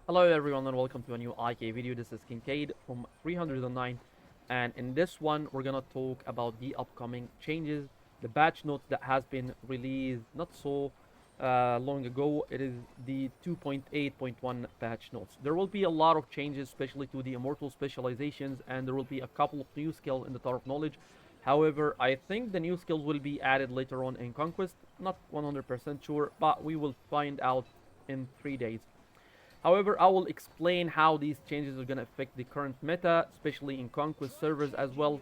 Hello everyone and welcome to a new IK video. This is Kincaid from 309, and in this one we're gonna talk about the upcoming changes, the patch notes that has been released not so long ago. It is the 2.8.1 patch notes. There will be a lot of changes, especially to the Immortal specializations, and there will be a couple of new skills in the Tower of Knowledge. However, I think the new skills will be added later on in Conquest. Not 100% sure, but we will find out in 3 days. However, I will explain how these changes are going to affect the current meta, especially in Conquest servers as well.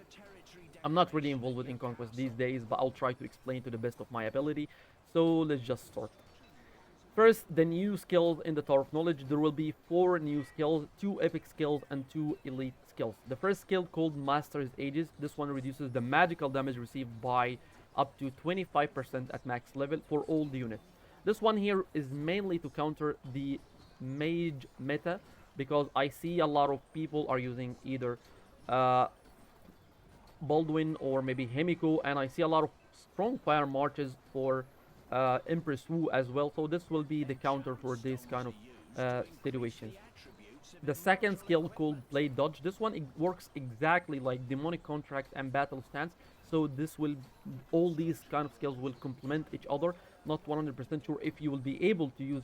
I'm not really involved in Conquest these days, but I'll try to explain to the best of my ability. So let's just start. First, the new skills in the Tower of Knowledge. There will be 4 new skills, 2 epic skills and 2 elite skills. The first skill called Master's Aegis. This one reduces the magical damage received by up to 25% at max level for all the units. This one here is mainly to counter the mage meta, because I see a lot of people are using either uh, Baldwin or maybe Himiko, and I see a lot of strong fire marches for Empress Wu as well. So this will be the counter for this kind of situations. The second skill called Blade Dodge. This one works exactly like Demonic Contract and Battle Stance. So this will, all these kind of skills will complement each other. Not 100% sure if you will be able to use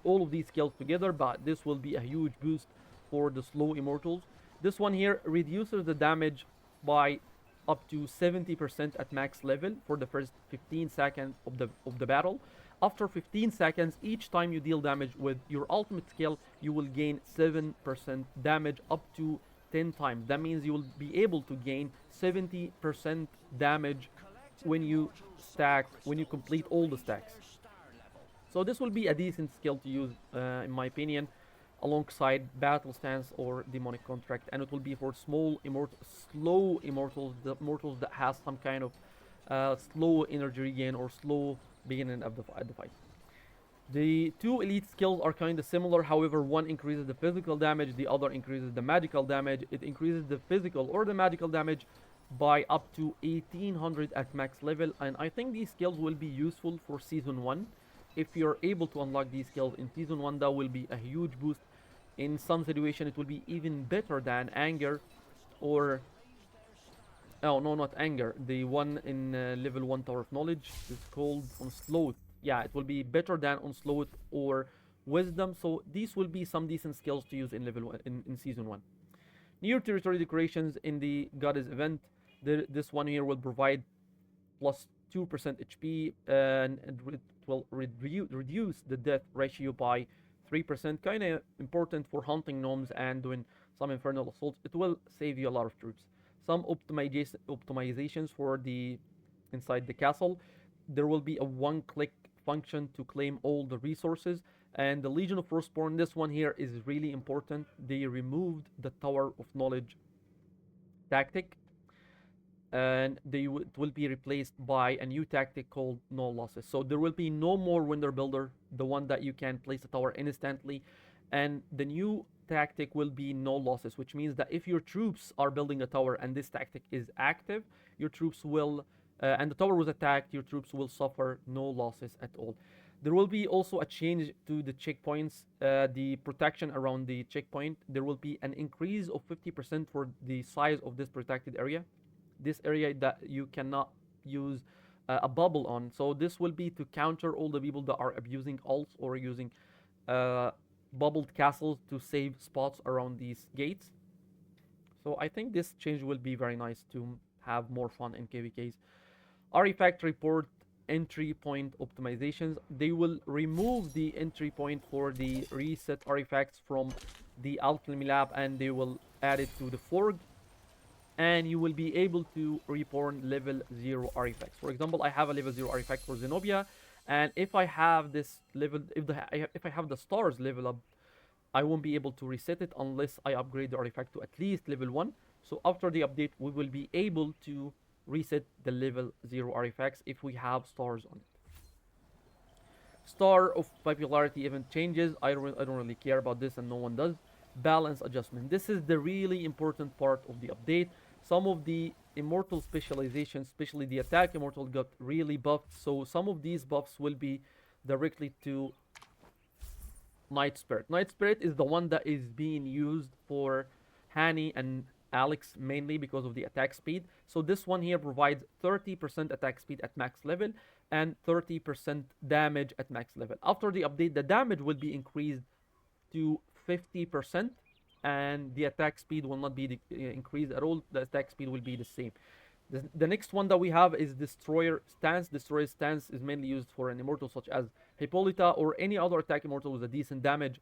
all of these skills together, but this will be a huge boost for the slow Immortals. This one here reduces the damage by up to 70% at max level for the first 15 seconds of the battle. After 15 seconds, each time you deal damage with your ultimate skill, you will gain 7% damage up to 10 times. That means you will be able to gain 70% damage when you complete all the stacks. So this will be a decent skill to use, in my opinion, alongside Battle Stance or Demonic Contract, and it will be for slow Immortals, the Immortals that has some kind of slow energy regain or slow beginning of the fight. The 2 elite skills are kind of similar, however, one increases the physical damage, the other increases the magical damage. It increases the physical or the magical damage by up to 1800 at max level, and I think these skills will be useful for Season 1. If you're able to unlock these skills in Season 1, that will be a huge boost. In some situation, it will be even better than Anger or... Oh, no, not Anger. The one in level 1 Tower of Knowledge is called Onslaught. Yeah, it will be better than Onslaught or Wisdom. So these will be some decent skills to use in level 1, in Season 1. New territory decorations in the Goddess event. This one here will provide plus 2% HP, and it will reduce the death ratio by 3%. Kind of important for hunting gnomes and doing some infernal assaults. It will save you a lot of troops. Some optimizations for the inside the castle. There will be a one-click function to claim all the resources. And the Legion of Frostborn, this one here is really important. They removed the Tower of Knowledge tactic, and it will be replaced by a new tactic called no losses. So there will be no more Winter Builder, the one that you can place a tower instantly, and the new tactic will be no losses, which means that if your troops are building a tower and this tactic is active, your troops will, and the tower was attacked, your troops will suffer no losses at all. There will be also a change to the checkpoints, the protection around the checkpoint. There will be an increase of 50% for the size of this protected area. This area that you cannot use a bubble on. So this will be to counter all the people that are abusing ults or using bubbled castles to save spots around these gates. So I think this change will be very nice to have more fun in KVKs. Artifact report entry point optimizations. They will remove the entry point for the reset artifacts from the alchemy lab, and they will add it to the forge, and you will be able to reborn level 0 artifacts. For example, I have a level 0 artifact for Zenobia, and if I have this level, if I have the stars level up, I won't be able to reset it unless I upgrade the artifact to at least level 1. So after the update, we will be able to reset the level 0 artifacts if we have stars on it. Star of popularity event changes. I don't really care about this, and no one does. Balance adjustment. This is the really important part of the update. Some of the Immortal specializations, especially the attack Immortal, got really buffed. So some of these buffs will be directly to Night Spirit. Night Spirit is the one that is being used for Hani and Alex mainly because of the attack speed. So this one here provides 30% attack speed at max level and 30% damage at max level. After the update, the damage will be increased to 50% and the attack speed will not be increased at all. The attack speed will be the same. The next one that we have is Destroyer Stance. Destroyer Stance is mainly used for an immortal such as Hippolyta or any other attack immortal with a decent damage.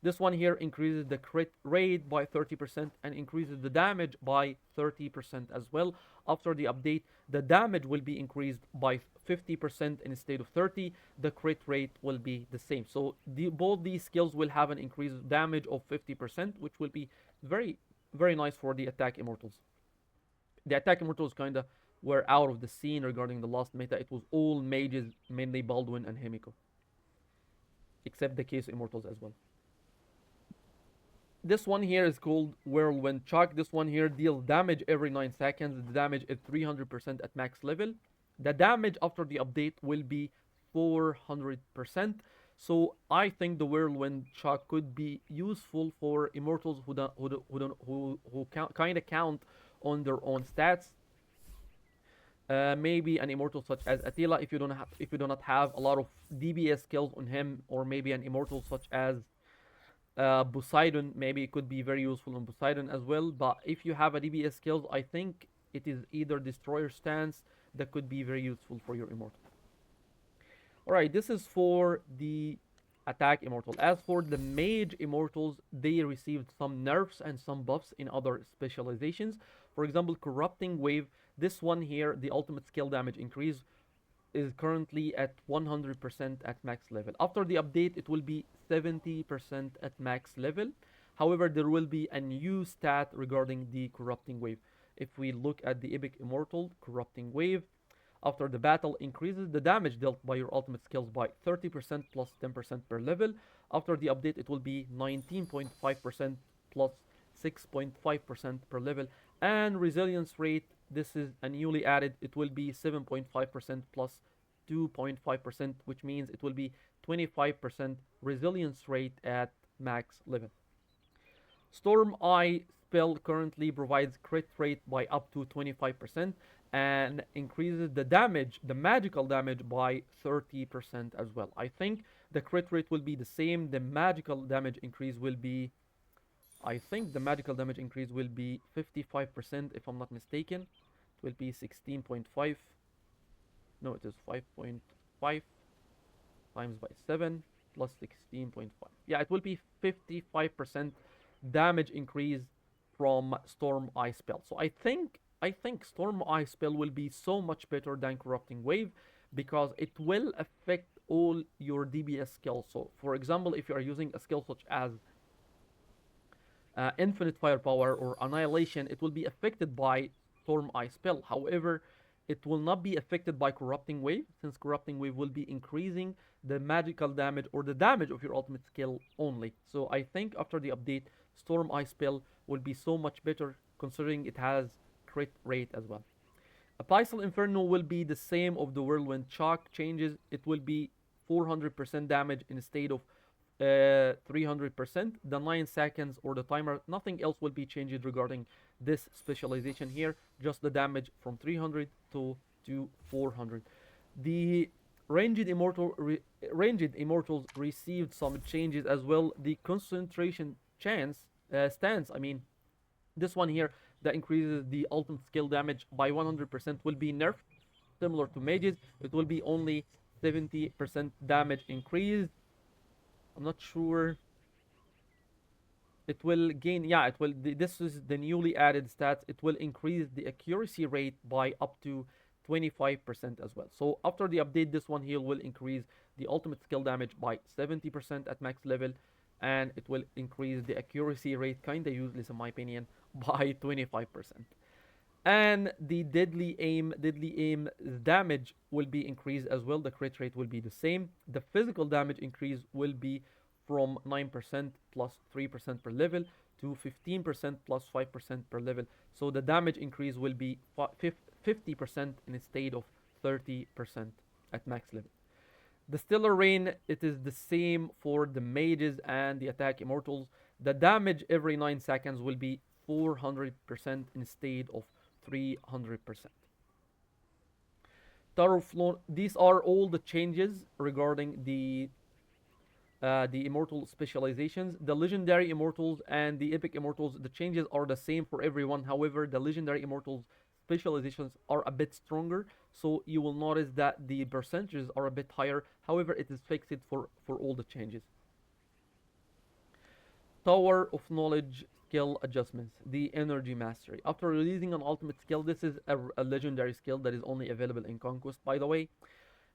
This one here increases the crit rate by 30% and increases the damage by 30% as well. After the update, the damage will be increased by 50% instead of 30. The crit rate will be the same. So both these skills will have an increased damage of 50%, which will be very, very nice for the attack immortals. The attack immortals kind of were out of the scene regarding the last meta. It was all mages, mainly Baldwin and Himiko, except the case immortals as well. This one here is called Whirlwind Shock. This one here deals damage every 9 seconds. The damage is 300% at max level. The damage after the update will be 400%. So I think the Whirlwind Shock could be useful for immortals who kind of count on their own stats. Maybe an immortal such as Attila, if you do not have a lot of DBS skills on him, or maybe an immortal such as Poseidon. Maybe it could be very useful on Poseidon as well. But if you have a DBS skills, I think it is either Destroyer Stance that could be very useful for your immortal. Alright, this is for the attack immortal. As for the mage immortals, they received some nerfs and some buffs in other specializations. For example, Corrupting Wave. This one here, the ultimate skill damage increase, is currently at 100% at max level. After the update, it will be 70% at max level. However, there will be a new stat regarding the Corrupting Wave. If we look at the Epic Immortal Corrupting Wave, after the battle increases the damage dealt by your ultimate skills by 30% plus 10% per level. After the update, it will be 19.5% plus 6.5% per level. And resilience rate, this is a newly added, it will be 7.5% plus 2.5%, which means it will be 25% resilience rate at max level. Storm Eye spell currently provides crit rate by up to 25% and increases the damage, the magical damage, by 30% as well. I think the crit rate will be the same. The magical damage increase will be, I think the magical damage increase will be 55% if I'm not mistaken. It will be 16.5. No, it is 5.5 times by 7 plus 16.5. Yeah, it will be 55% damage increase from Storm Eye spell. So I think Storm Eye spell will be so much better than Corrupting Wave because it will affect all your DBS skills. So for example, if you are using a skill such as Infinite Firepower or Annihilation, it will be affected by Storm Eye spell. However, it will not be affected by Corrupting Wave, since Corrupting Wave will be increasing the magical damage or the damage of your ultimate skill only. So I think after the update, Storm Eye spell will be so much better considering it has crit rate as well. Abyssal Inferno will be the same of the Whirlwind Shock changes. It will be 400% damage instead of 300%. The 9 seconds or the timer, nothing else will be changed regarding this specialization here. Just the damage from 300 to 400. The ranged immortals received some changes as well. The concentration stance. I mean, this one here that increases the ultimate skill damage by 100% will be nerfed, similar to mages. It will be only 70% damage increase. I'm not sure. It will gain, yeah, it will, this is the newly added stats. It will increase the accuracy rate by up to 25% as well. So after the update, this one here will increase the ultimate skill damage by 70% at max level, and it will increase the accuracy rate, kinda useless in my opinion, by 25%. And the deadly aim damage will be increased as well. The crit rate will be the same. The physical damage increase will be from 9% plus 3% per level to 15% plus 5% per level. So the damage increase will be 50% instead of 30% at max level. The Stellar Rain, it is the same for the mages and the attack immortals. The damage every 9 seconds will be 400% instead of 300%. Tower Flow, these are all the changes regarding the immortal specializations. The legendary immortals and the epic immortals, the changes are the same for everyone. However, the legendary immortals specializations are a bit stronger, so you will notice that the percentages are a bit higher. However, it is fixed for all the changes. Tower of Knowledge skill adjustments. The Energy Mastery. After releasing an ultimate skill, this is a legendary skill that is only available in Conquest, by the way.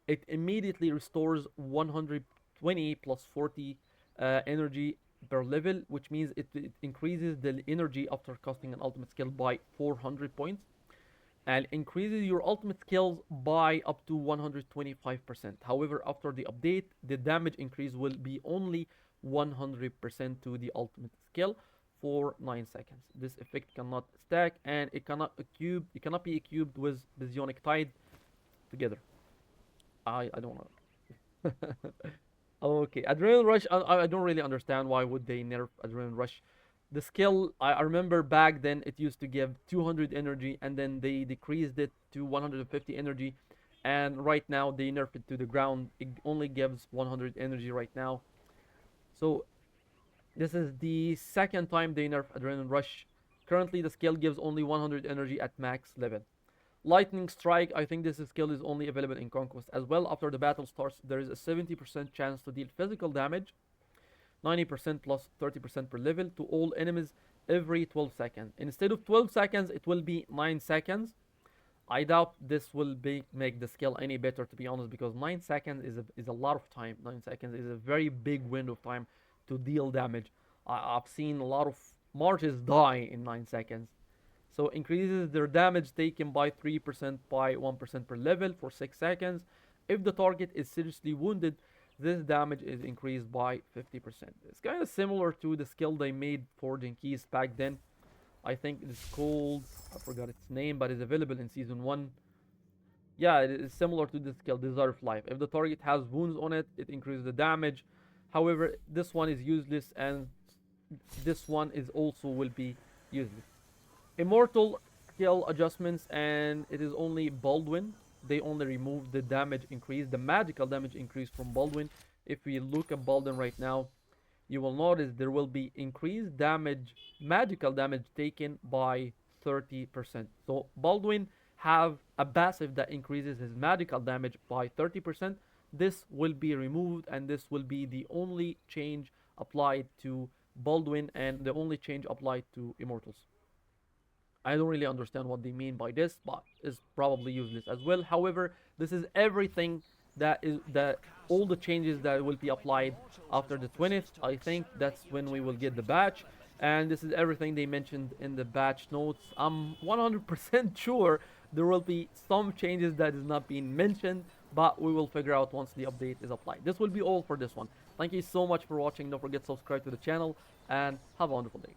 It immediately restores 120 plus 40 energy per level, which means it increases the energy after casting an ultimate skill by 400 points and increases your ultimate skills by up to 125%. However, after the update, the damage increase will be only 100% to the ultimate skill for 9 seconds. This effect cannot stack and it cannot be cubed with Bisionic Tide together. I don't know. Okay, Adrenaline Rush. I don't really understand why would they nerf Adrenaline Rush. The skill I remember back then it used to give 200 energy and then they decreased it to 150 energy, and right now they nerfed it to the ground. It only gives 100 energy right now. So this is the second time they nerf Adrenaline Rush. Currently the skill gives only 100 energy at max level. Lightning Strike, I think this skill is only available in Conquest as well. After the battle starts, there is a 70% chance to deal physical damage, 90% plus 30% per level to all enemies every 12 seconds. Instead of 12 seconds, it will be 9 seconds. I doubt this will make the skill any better, to be honest, because 9 seconds is a lot of time. 9 seconds is a very big window of time to deal damage. I've seen a lot of marches die in 9 seconds. So increases their damage taken by 3% by 1% per level for 6 seconds. If the target is seriously wounded, this damage is increased by 50%. It's kind of similar to the skill they made for Jinkies back then. I think it's called, I forgot its name, but it's available in Season 1. Yeah, it is similar to this skill, Desire of Life. If the target has wounds on it, it increases the damage. However, this one is useless and this one is also will be useless. Immortal skill adjustments, and it is only Baldwin. They only remove the damage increase, the magical damage increase from Baldwin. If we look at Baldwin right now, you will notice there will be increased damage, magical damage taken by 30%. So Baldwin have a passive that increases his magical damage by 30%. This will be removed, and this will be the only change applied to Baldwin and the only change applied to Immortals. I don't really understand what they mean by this, but it's probably useless as well. However, this is everything that all the changes that will be applied after the 20th. I think that's when we will get the batch, and this is everything they mentioned in the batch notes. I'm 100% sure there will be some changes that is not being mentioned, but we will figure out once the update is applied. This will be all for this one. Thank you so much for watching. Don't forget to subscribe to the channel and have a wonderful day.